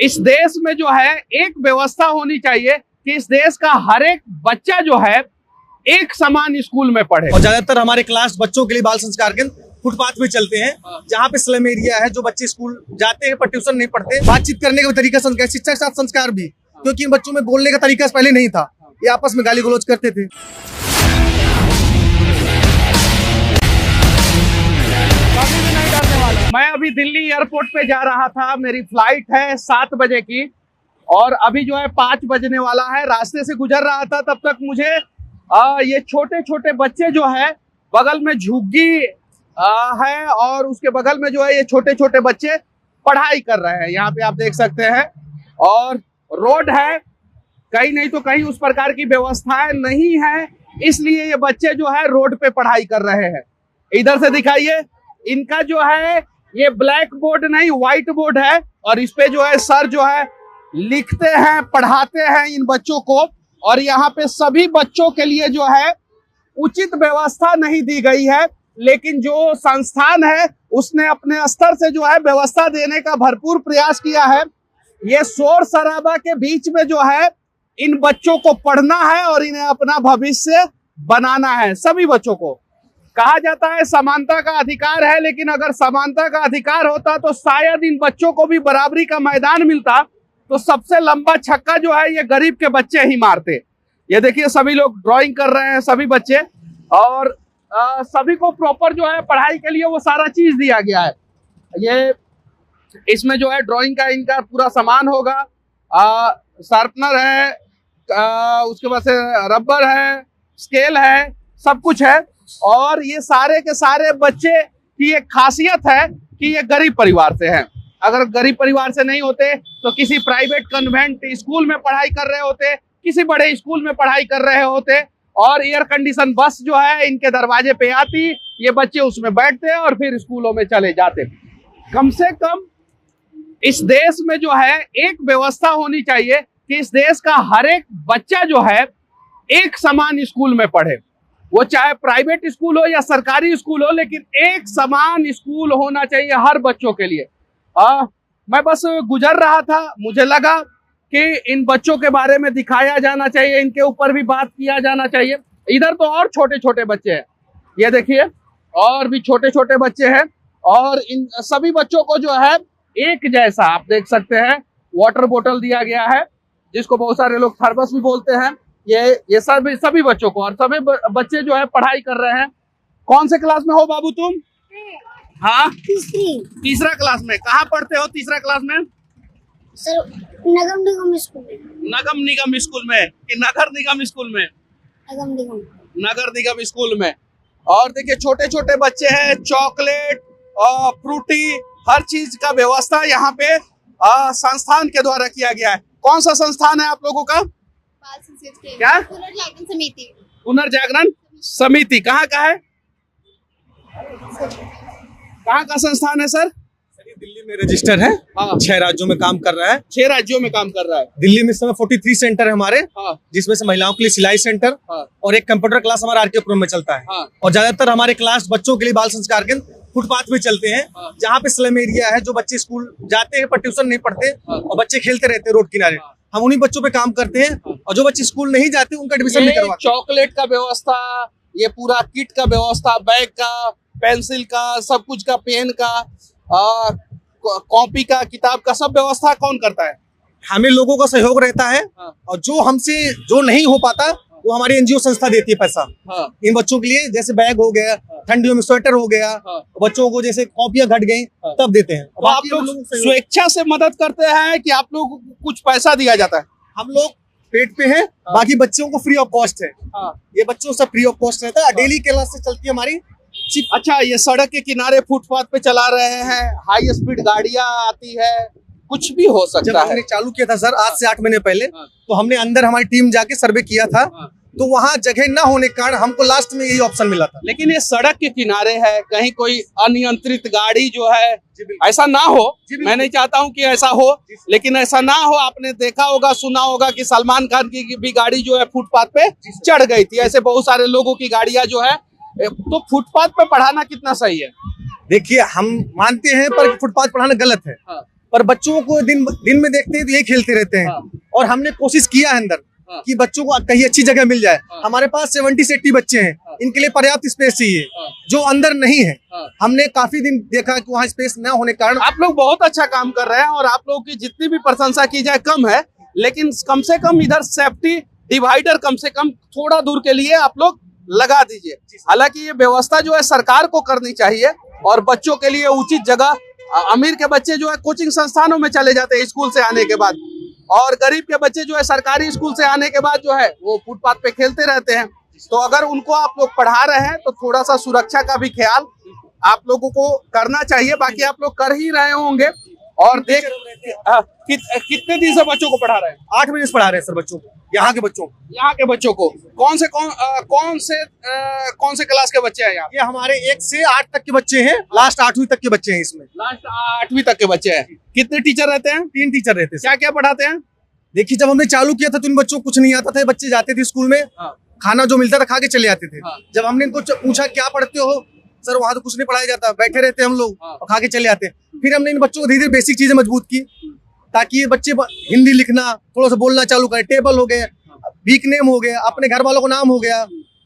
इस देश में जो है एक व्यवस्था होनी चाहिए कि इस देश का हर एक बच्चा जो है एक समान स्कूल में पढ़े। और ज्यादातर हमारे क्लास बच्चों के लिए बाल संस्कार केंद्र फुटपाथ पे चलते हैं, जहाँ पे स्लम एरिया है, जो बच्चे स्कूल जाते हैं पर ट्यूशन नहीं पढ़ते। बातचीत करने का तरीका संस्कार, शिक्षा के साथ संस्कार भी, क्योंकि इन बच्चों में बोलने का तरीका पहले नहीं था, ये आपस में गाली गलौज करते थे। मैं अभी दिल्ली एयरपोर्ट पे जा रहा था, मेरी फ्लाइट है 7 बजे की और अभी जो है 5 बजने वाला है। रास्ते से गुजर रहा था, तब तक मुझे ये छोटे छोटे बच्चे जो है, बगल में झुग्गी है और उसके बगल में जो है ये छोटे छोटे बच्चे पढ़ाई कर रहे हैं। यहाँ पे आप देख सकते हैं और रोड है, कहीं नहीं तो कहीं उस प्रकार की व्यवस्थाएं नहीं है, इसलिए ये बच्चे जो है रोड पे पढ़ाई कर रहे हैं। इधर से दिखाइए, इनका जो है ये ब्लैक बोर्ड नहीं व्हाइट बोर्ड है और इस पे जो है सर जो है लिखते हैं, पढ़ाते हैं इन बच्चों को। और यहाँ पे सभी बच्चों के लिए जो है उचित व्यवस्था नहीं दी गई है, लेकिन जो संस्थान है उसने अपने स्तर से जो है व्यवस्था देने का भरपूर प्रयास किया है। ये शोर शराबा के बीच में जो है इन बच्चों को पढ़ना है और इन्हें अपना भविष्य बनाना है। सभी बच्चों को कहा जाता है समानता का अधिकार है, लेकिन अगर समानता का अधिकार होता तो शायद इन बच्चों को भी बराबरी का मैदान मिलता, तो सबसे लंबा छक्का जो है ये गरीब के बच्चे ही मारते। ये देखिए सभी लोग ड्राइंग कर रहे हैं, सभी बच्चे, और सभी को प्रॉपर जो है पढ़ाई के लिए वो सारा चीज दिया गया है। ये इसमें जो है ड्राइंग का इनका पूरा सामान होगा, शार्पनर है, उसके बाद से रबर है, स्केल है, सब कुछ है। और ये सारे के सारे बच्चे की एक खासियत है कि ये गरीब परिवार से हैं। अगर गरीब परिवार से नहीं होते तो किसी प्राइवेट कन्वेंट स्कूल में पढ़ाई कर रहे होते, किसी बड़े स्कूल में पढ़ाई कर रहे होते, और एयर कंडीशन बस जो है इनके दरवाजे पे आती, ये बच्चे उसमें बैठते और फिर स्कूलों में चले जाते। कम से कम इस देश में जो है एक व्यवस्था होनी चाहिए कि इस देश का हर एक बच्चा जो है एक समान स्कूल में पढ़े, वो चाहे प्राइवेट स्कूल हो या सरकारी स्कूल हो, लेकिन एक समान स्कूल होना चाहिए हर बच्चों के लिए। मैं बस गुजर रहा था, मुझे लगा कि इन बच्चों के बारे में दिखाया जाना चाहिए, इनके ऊपर भी बात किया जाना चाहिए। इधर तो और छोटे छोटे बच्चे हैं, ये देखिए और भी छोटे छोटे बच्चे हैं, और इन सभी बच्चों को जो है एक जैसा आप देख सकते हैं वाटर बोतल दिया गया है, जिसको बहुत सारे लोग थर्मस भी बोलते हैं। ये सभी बच्चों को, और सभी बच्चे जो है पढ़ाई कर रहे हैं। कौन से क्लास में हो बाबू तुम? हाँ, तीसरा क्लास में। कहाँ पढ़ते हो तीसरा क्लास में? सर नगर निगम स्कूल में। नगर निगम स्कूल में कि नगर निगम स्कूल में? नगर निगम स्कूल में। और देखिए छोटे छोटे बच्चे हैं, चॉकलेट और फ्रूटी हर चीज का व्यवस्था यहाँ पे संस्थान के द्वारा किया गया है। कौन सा संस्थान है आप लोगों का? क्या? पुनर्जागरण समिति। पुनर्जागरण समिति कहाँ का है? कहाँ का संस्थान है सर? दिल्ली में रजिस्टर है, 6 राज्यों में काम कर रहा है। 6 राज्यों में काम कर रहा है। दिल्ली में इस समय 43 सेंटर है हमारे, जिसमें से महिलाओं के लिए सिलाई सेंटर और एक कंप्यूटर क्लास हमारा आरकेपुरम में चलता है। और ज्यादातर हमारे क्लास बच्चों के लिए बाल संस्कार केंद्र फुटपाथ पे चलते हैं, जहाँ पे स्लम एरिया है, जो बच्चे स्कूल जाते हैं पर ट्यूशन नहीं पढ़ते और बच्चे खेलते रहते हैं रोड किनारे। हम उन्हीं बच्चों पे काम करते हैं, और जो बच्चे स्कूल नहीं जाते उनका एडमिशन नहीं करवाते। चॉकलेट का व्यवस्था, ये पूरा किट का व्यवस्था, बैग का, पेंसिल का, सब कुछ का, पेन का, कॉपी का, किताब का, सब व्यवस्था कौन करता है? हमें लोगों का सहयोग रहता है, और जो हमसे जो नहीं हो पाता वो हमारी एनजीओ संस्था देती है पैसा। इन बच्चों के लिए जैसे बैग हो गया, ठंडियों में स्वेटर हो गया, बच्चों को जैसे कॉपियां घट गई तब देते हैं। तो आप लोग स्वेच्छा से मदद करते हैं कि आप लोग को कुछ पैसा दिया जाता है? हम लोग पेड पे हैं, बाकी बच्चों को फ्री ऑफ कॉस्ट है। ये बच्चों से फ्री ऑफ कॉस्ट रहता है। डेली क्लास से चलती है हमारी। अच्छा, ये सड़क के किनारे फुटपाथ पे चला रहे हैं, हाई स्पीड गाड़ियां आती है, कुछ भी हो सकता है। हमने चालू किया था सर आज से 8 महीने पहले, तो हमने अंदर हमारी टीम जाके सर्वे किया था, तो वहाँ जगह न होने के कारण हमको लास्ट में यही ऑप्शन मिला था। लेकिन ये सड़क के किनारे है, कहीं कोई अनियंत्रित गाड़ी जो है, ऐसा ना हो, मैं नहीं चाहता हूँ कि ऐसा हो, लेकिन ऐसा ना हो। आपने देखा होगा, सुना होगा कि सलमान खान की भी गाड़ी जो है फुटपाथ पे चढ़ गई थी। ऐसे बहुत सारे लोगों की गाड़ियां जो है, तो फुटपाथ पे पढ़ाना कितना सही है? देखिए हम मानते हैं पर फुटपाथ पढ़ाना गलत है, पर बच्चों को दिन में देखते हैं तो यही खेलते रहते हैं। और हमने कोशिश किया है अंदर कि बच्चों को कहीं अच्छी जगह मिल जाए। हमारे पास 70 से 80 बच्चे हैं, इनके लिए पर्याप्त स्पेस चाहिए जो अंदर नहीं है। हमने काफी दिन देखा कि वहाँ स्पेस न होने के कारण। आप लोग बहुत अच्छा काम कर रहे हैं और आप लोगों की जितनी भी प्रशंसा की जाए कम है, लेकिन कम से कम इधर सेफ्टी डिवाइडर कम से कम थोड़ा दूर के लिए आप लोग लगा दीजिए। हालांकि ये व्यवस्था जो है सरकार को करनी चाहिए और बच्चों के लिए उचित जगह। अमीर के बच्चे जो है कोचिंग संस्थानों में चले जाते हैं स्कूल से आने के बाद, और गरीब के बच्चे जो है सरकारी स्कूल से आने के बाद जो है वो फुटपाथ पे खेलते रहते हैं। तो अगर उनको आप लोग पढ़ा रहे हैं तो थोड़ा सा सुरक्षा का भी ख्याल आप लोगों को करना चाहिए। बाकी आप लोग कर ही रहे होंगे। और देख कितने दिन से बच्चों को पढ़ा रहे हैं? 8 महीने से पढ़ा रहे हैं सर बच्चों को, यहाँ के बच्चों को। कौन से क्लास के बच्चे हैं यहाँ? ये हमारे 1 से 8 तक के बच्चे हैं, लास्ट 8वीं तक के बच्चे हैं इसमें। लास्ट 8वीं तक के बच्चे हैं। कितने टीचर रहते हैं? 3 टीचर रहते हैं। क्या क्या पढ़ाते हैं? देखिए, जब हमने चालू किया था तो इन बच्चों को कुछ नहीं आता था। बच्चे जाते थे स्कूल में, खाना जो मिलता था खा के चले जाते थे। जब हमने इनको पूछा क्या पढ़ते हो, सर वहाँ तो कुछ नहीं पढ़ाया जाता, बैठे रहते हम लोग और खा के चले आते। फिर हमने इन बच्चों को धीरे धीरे बेसिक चीजें मजबूत की ताकि ये बच्चे हिंदी लिखना, थोड़ा सा बोलना चालू करें। टेबल हो गए, वीक नेम हो गया, अपने घर वालों को नाम हो गया।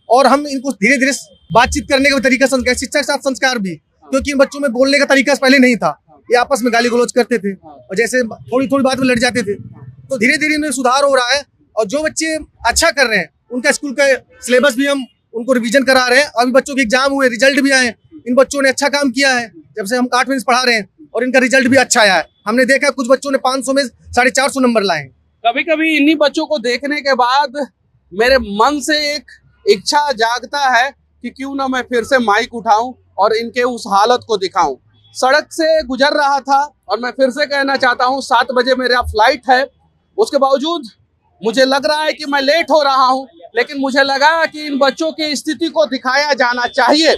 और हम इनको धीरे धीरे बातचीत करने का तरीका, संस्कार, शिक्षा के साथ संस्कार भी, क्योंकि इन बच्चों में बोलने का तरीका पहले नहीं था। ये आपस में गाली गलौज करते थे और जैसे थोड़ी थोड़ी बात में लड़ जाते थे। तो धीरे धीरे इनमें सुधार हो रहा है और जो बच्चे अच्छा कर रहे हैं उनका स्कूल का सिलेबस भी हम उनको रिवीजन करा रहे हैं। अभी बच्चों के एग्जाम हुए, रिजल्ट भी आए। इन बच्चों ने अच्छा काम किया है जब से हम 8 महीने पढ़ा रहे हैं और इनका रिजल्ट भी अच्छा आया है। हमने देखा कुछ बच्चों ने 500 में 450 नंबर लाए हैं। कभी कभी इन्हीं बच्चों को देखने के बाद मेरे मन से एक इच्छा जागता है कि क्यों ना मैं फिर से माइक उठाऊं और इनके उस हालत को दिखाऊं। सड़क से गुजर रहा था और मैं फिर से कहना चाहता हूं 7 बजे मेरा फ्लाइट है। उसके बावजूद मुझे लग रहा है कि मैं लेट हो रहा हूं, लेकिन मुझे लगा कि इन बच्चों की स्थिति को दिखाया जाना चाहिए।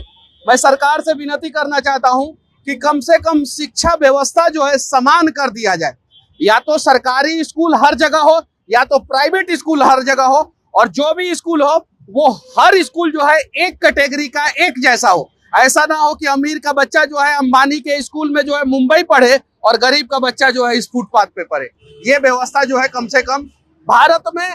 मैं सरकार से विनती करना चाहता हूं कि कम से कम शिक्षा व्यवस्था जो है समान कर दिया जाए। या तो सरकारी स्कूल हर जगह हो या तो प्राइवेट स्कूल हर जगह हो, और जो भी स्कूल हो वो हर स्कूल जो है एक कैटेगरी का एक जैसा हो। ऐसा ना हो कि अमीर का बच्चा जो है अंबानी के स्कूल में जो है मुंबई पढ़े और गरीब का बच्चा जो है इस फुटपाथ पे पढ़े। ये व्यवस्था जो है कम से कम भारत में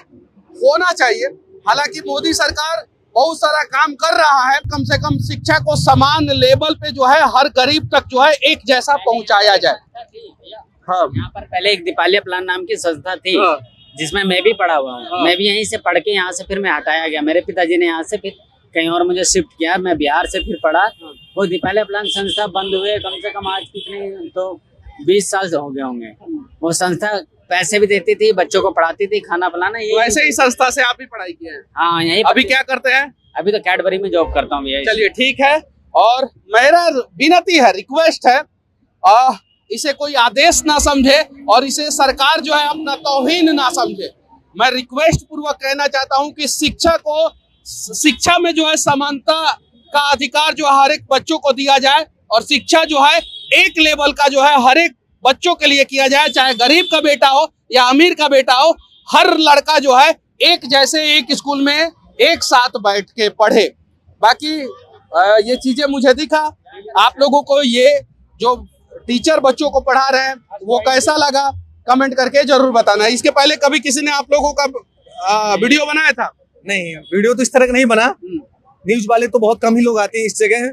होना चाहिए। हालांकि मोदी सरकार बहुत सारा काम कर रहा है, कम से कम शिक्षा को समान लेवल पे जो है हर गरीब तक जो है एक जैसा पहुंचाया जाए। हाँ, यहाँ पर पहले एक दीपालिया प्लान नाम की संस्था थी जिसमें मैं भी पढ़ा हुआ हूँ। मैं भी यहीं से पढ़ के यहाँ से फिर मैं हटाया गया। मेरे पिताजी ने यहाँ से फिर कहीं और मुझे शिफ्ट किया। मैं बिहार से फिर पढ़ा। वो दीपालिया प्लान संस्था बंद हुए कम से कम आज कितने तो 20 साल हो गए होंगे। वो संस्था पैसे भी देती थी, बच्चों को पढ़ाती थी, खाना पिलाना। तो ऐसे ही संस्था से आप भी पढ़ाई किए हैं? हाँ, यही। अभी क्या करते हैं? अभी तो कैडबरी में जॉब करता हूँ। चलिए ठीक है। और मेरा विनती है, रिक्वेस्ट है, इसे कोई आदेश ना समझे और इसे सरकार जो है अपना तौहीन ना समझे। मैं रिक्वेस्ट पूर्वक कहना चाहता हूं कि शिक्षा में जो है समानता का अधिकार जो हर एक बच्चों को दिया जाए और शिक्षा जो है एक लेवल का जो है हर एक बच्चों के लिए किया जाए। चाहे गरीब का बेटा हो या अमीर का बेटा हो, हर लड़का जो है एक जैसे एक स्कूल में एक साथ बैठ के पढ़े। बाकी ये चीजें मुझे दिखा। आप लोगों को ये जो टीचर बच्चों को पढ़ा रहे हैं वो कैसा लगा कमेंट करके जरूर बताना। इसके पहले कभी किसी ने आप लोगों का वीडियो बनाया था? नहीं, वीडियो तो इस तरह का नहीं बना। न्यूज वाले तो बहुत कम ही लोग आते हैं इस जगह,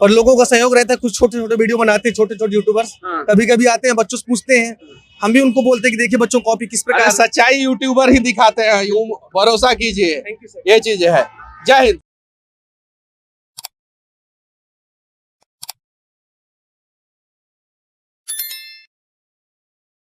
पर लोगों का सहयोग रहता है। कुछ छोटे छोटे वीडियो बनाते हैं, छोटे छोटे यूट्यूबर्स कभी कभी आते हैं, बच्चों से पूछते हैं। हम भी उनको बोलते हैं कि देखिए बच्चों कॉपी किस प्रकार। सच्चाई यूट्यूबर ही दिखाते हैं, भरोसा कीजिए, ये चीज है। जय हिंद।